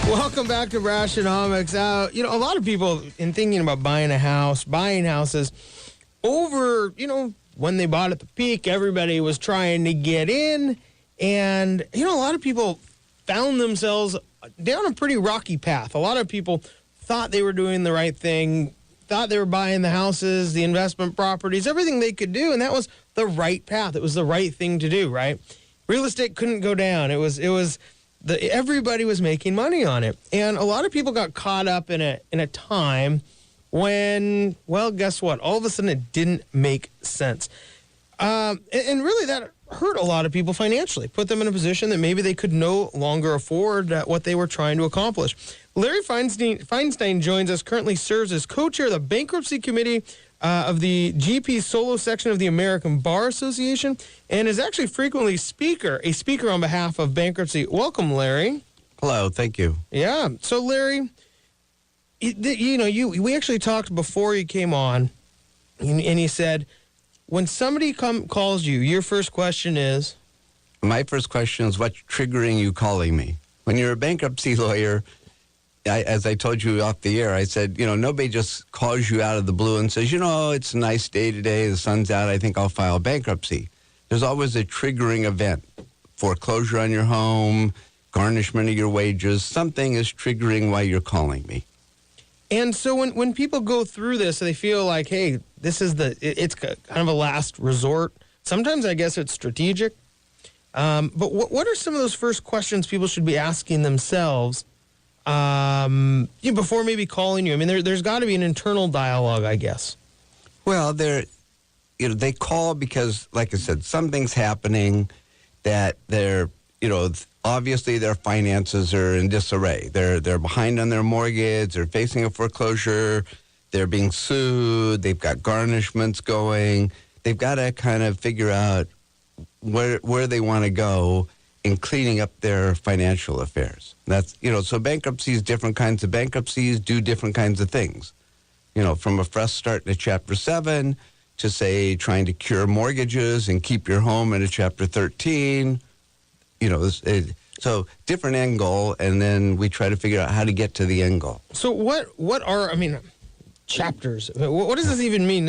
Welcome back to Brashenomics. A lot of people, in thinking about buying a house, buying houses, when they bought at the peak, everybody was trying to get in. And, a lot of people found themselves down a pretty rocky path. A lot of people thought they were doing the right thing, thought they were buying the houses, the investment properties, everything they could do, and that was the right path. It was the right thing to do, right? Real estate couldn't go down. Everybody was making money on it. And a lot of people got caught up in a time when, well, guess what? All of a sudden it didn't make sense. And really that hurt a lot of people financially, put them in a position that maybe they could no longer afford what they were trying to accomplish. Larry Feinstein joins us, currently serves as co-chair of the Bankruptcy Committee of the GP Solo section of the American Bar Association, and is actually frequently a speaker on behalf of bankruptcy. Welcome, Larry. Hello, thank you. Yeah. So, Larry, we actually talked before you came on, and you said, when somebody calls you, your first question is? My first question is, what's triggering you calling me? When you're a bankruptcy lawyer, as I told you off the air, I said, nobody just calls you out of the blue and says, it's a nice day today, the sun's out, I think I'll file bankruptcy. There's always a triggering event. Foreclosure on your home, garnishment of your wages, something is triggering why you're calling me. And so when people go through this, they feel like, hey, it's kind of a last resort. Sometimes I guess it's strategic. But what are some of those first questions people should be asking themselves before maybe calling you? I mean, there's got to be an internal dialogue, I guess. Well, they call because, like I said, something's happening that obviously their finances are in disarray. They're behind on their mortgage. They're facing a foreclosure. They're being sued. They've got garnishments going. They've got to kind of figure out where they want to go in cleaning up their financial affairs. That's, so bankruptcies, different kinds of bankruptcies do different kinds of things. From a fresh start in a Chapter 7 to, say, trying to cure mortgages and keep your home in a Chapter 13. So different end goal, and then we try to figure out how to get to the end goal. So what are, chapters? What does this even mean?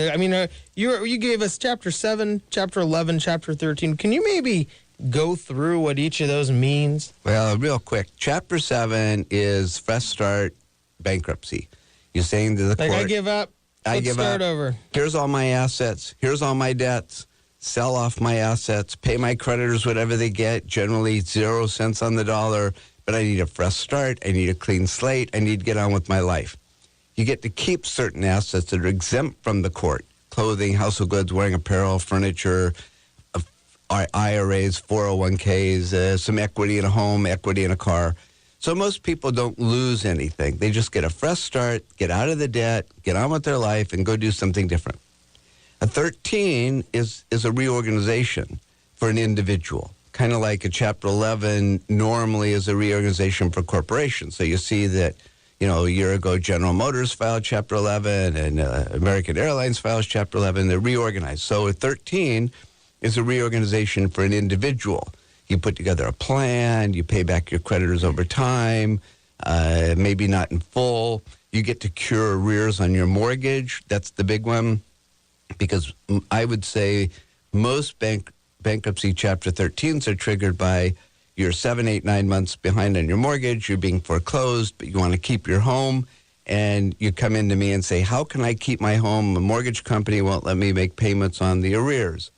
You gave us Chapter 7, Chapter 11, Chapter 13. Can you maybe go through what each of those means? Well, real quick. Chapter 7 is fresh start bankruptcy. You're saying to the court, I give up. Let's start over. Here's all my assets. Here's all my debts. Sell off my assets. Pay my creditors whatever they get. Generally 0 cents on the dollar. But I need a fresh start. I need a clean slate. I need to get on with my life. You get to keep certain assets that are exempt from the court. Clothing, household goods, wearing apparel, furniture, IRAs, 401ks, some equity in a home, equity in a car. So most people don't lose anything. They just get a fresh start, get out of the debt, get on with their life, and go do something different. A 13 is a reorganization for an individual, kind of like a Chapter 11 normally is a reorganization for corporations. So you see that, a year ago, General Motors filed Chapter 11 and American Airlines files Chapter 11. They're reorganized. So a 13 is a reorganization for an individual. You put together a plan, you pay back your creditors over time, maybe not in full. You get to cure arrears on your mortgage. That's the big one, because I would say most bankruptcy Chapter 13s are triggered by you're 7, 8, 9 months behind on your mortgage, you're being foreclosed, but you want to keep your home, and you come into me and say, how can I keep my home? The mortgage company won't let me make payments on the arrears.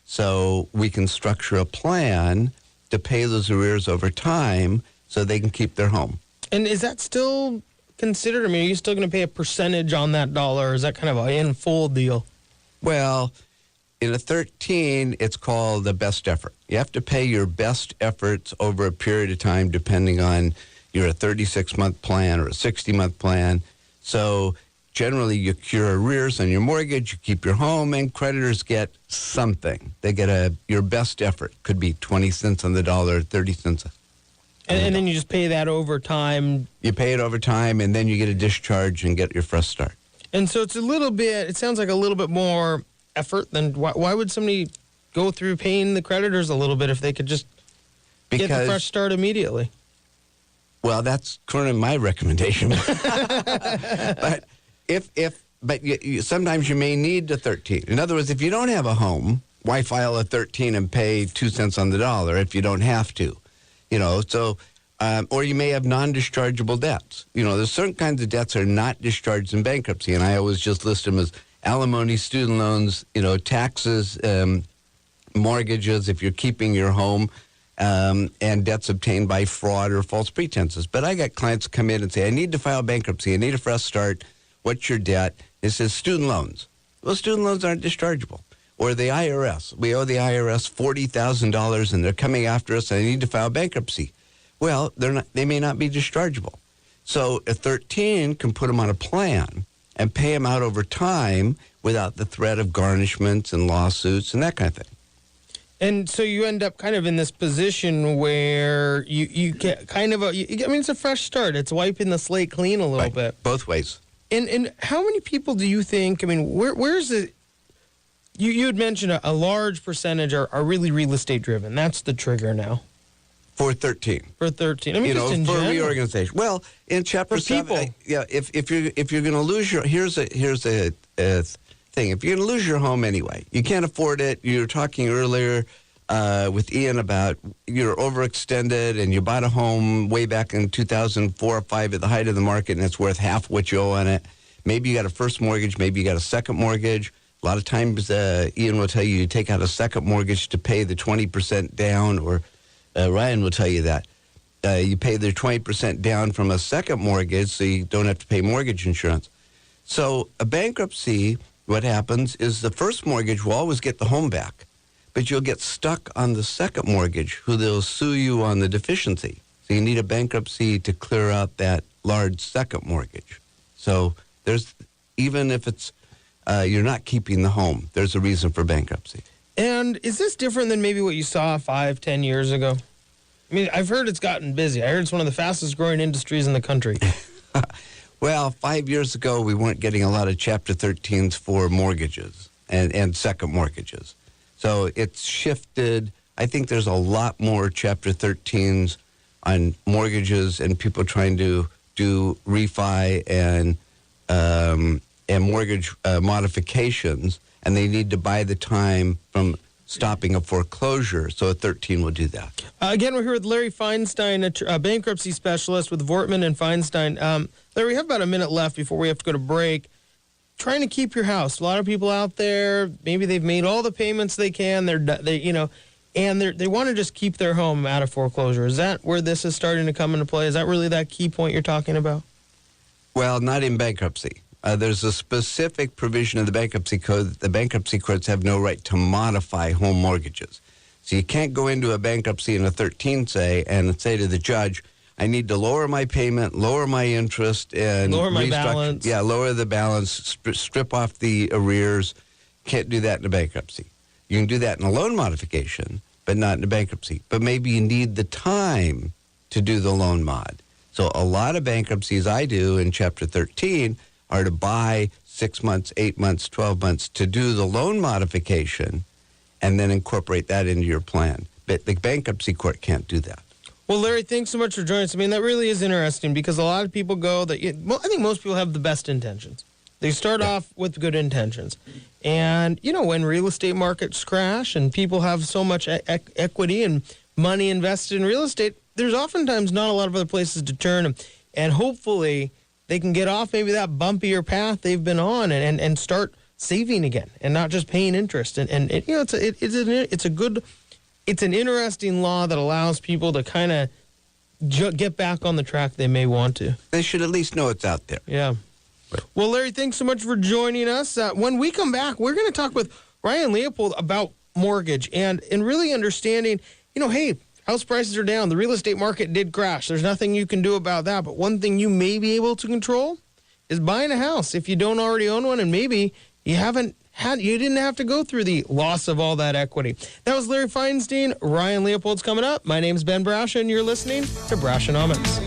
So we can structure a plan to pay those arrears over time so they can keep their home. And is that still considered? Are you still going to pay a percentage on that dollar, or is that kind of an in full deal? Well, in a 13, it's called the best effort. You have to pay your best efforts over a period of time, depending on you're a 36-month plan or a 60-month plan. So generally, you cure arrears on your mortgage, you keep your home, and creditors get something. They get your best effort. Could be 20 cents on the dollar, 30 cents. And then you just pay that over time. You pay it over time, and then you get a discharge and get your fresh start. And so it sounds like a little bit more effort than, why would somebody go through paying the creditors a little bit if they could just get the fresh start immediately? Well, that's currently my recommendation. But sometimes you may need a 13. In other words, if you don't have a home, why file a 13 and pay 2 cents on the dollar if you don't have to? Or you may have non-dischargeable debts. There's certain kinds of debts are not discharged in bankruptcy, and I always just list them as alimony, student loans, taxes, mortgages if you're keeping your home, and debts obtained by fraud or false pretenses. But I got clients come in and say, I need to file bankruptcy. I need a fresh start. What's your debt? It says student loans. Well, student loans aren't dischargeable. Or the IRS. We owe the IRS $40,000 and they're coming after us and I need to file bankruptcy. Well, they may not be dischargeable. So a 13 can put them on a plan and pay them out over time without the threat of garnishments and lawsuits and that kind of thing. And so you end up kind of in this position where you get kind of it's a fresh start. It's wiping the slate clean a little bit. Both ways. And how many people do you think, where's it? You had mentioned a large percentage are really real estate driven. That's the trigger now. For 13. For 13. Just in general. Reorganization. Well, in Chapter 7, if you're going to lose your, here's a thing. If you're going to lose your home anyway, you can't afford it. You were talking earlier with Ian about you're overextended and you bought a home way back in 2004 or 5 at the height of the market and it's worth half what you owe on it. Maybe you got a first mortgage. Maybe you got a second mortgage. A lot of times, Ian will tell you take out a second mortgage to pay the 20% down, or Ryan will tell you that. You pay the 20% down from a second mortgage so you don't have to pay mortgage insurance. So a bankruptcy, what happens is the first mortgage will always get the home back, but you'll get stuck on the second mortgage, who they'll sue you on the deficiency. So you need a bankruptcy to clear out that large second mortgage. So even if it's you're not keeping the home, there's a reason for bankruptcy. And is this different than maybe what you saw 5-10 years ago? I've heard it's gotten busy. I heard it's one of the fastest growing industries in the country. Well, 5 years ago, we weren't getting a lot of Chapter 13s for mortgages and second mortgages. So it's shifted. I think there's a lot more Chapter 13s on mortgages and people trying to do refi and mortgage modifications, and they need to buy the time from stopping a foreclosure, so a 13 will do that. Again, we're here with Larry Feinstein, a bankruptcy specialist with Vortman and Feinstein. Larry, we have about a minute left before we have to go to break. Trying to keep your house. A lot of people out there, maybe they've made all the payments they can, and they want to just keep their home out of foreclosure. Is that where this is starting to come into play? Is that really that key point you're talking about? Well, not in bankruptcy. There's a specific provision of the bankruptcy code that the bankruptcy courts have no right to modify home mortgages. So you can't go into a bankruptcy in a 13, and say to the judge, I need to lower my payment, lower my interest, and lower my balance. Yeah, lower the balance, strip off the arrears. Can't do that in a bankruptcy. You can do that in a loan modification, but not in a bankruptcy. But maybe you need the time to do the loan mod. So a lot of bankruptcies I do in Chapter 13 are to buy 6 months, 8 months, 12 months to do the loan modification and then incorporate that into your plan. But the bankruptcy court can't do that. Well, Larry, thanks so much for joining us. That really is interesting because a lot of people I think most people have the best intentions. They start off with good intentions. And, when real estate markets crash and people have so much equity and money invested in real estate, there's oftentimes not a lot of other places to turn. And hopefully they can get off maybe that bumpier path they've been on and start saving again and not just paying interest. It's an interesting law that allows people to kind of get back on the track they may want to. They should at least know it's out there. Yeah. Well, Larry, thanks so much for joining us. When we come back, we're going to talk with Ryan Leopold about mortgage and really understanding, hey, house prices are down. The real estate market did crash. There's nothing you can do about that. But one thing you may be able to control is buying a house if you don't already own one, and maybe you didn't have to go through the loss of all that equity. That was Larry Feinstein. Ryan Leopold's coming up. My name's Ben Brasha, and you're listening to Brashenomics.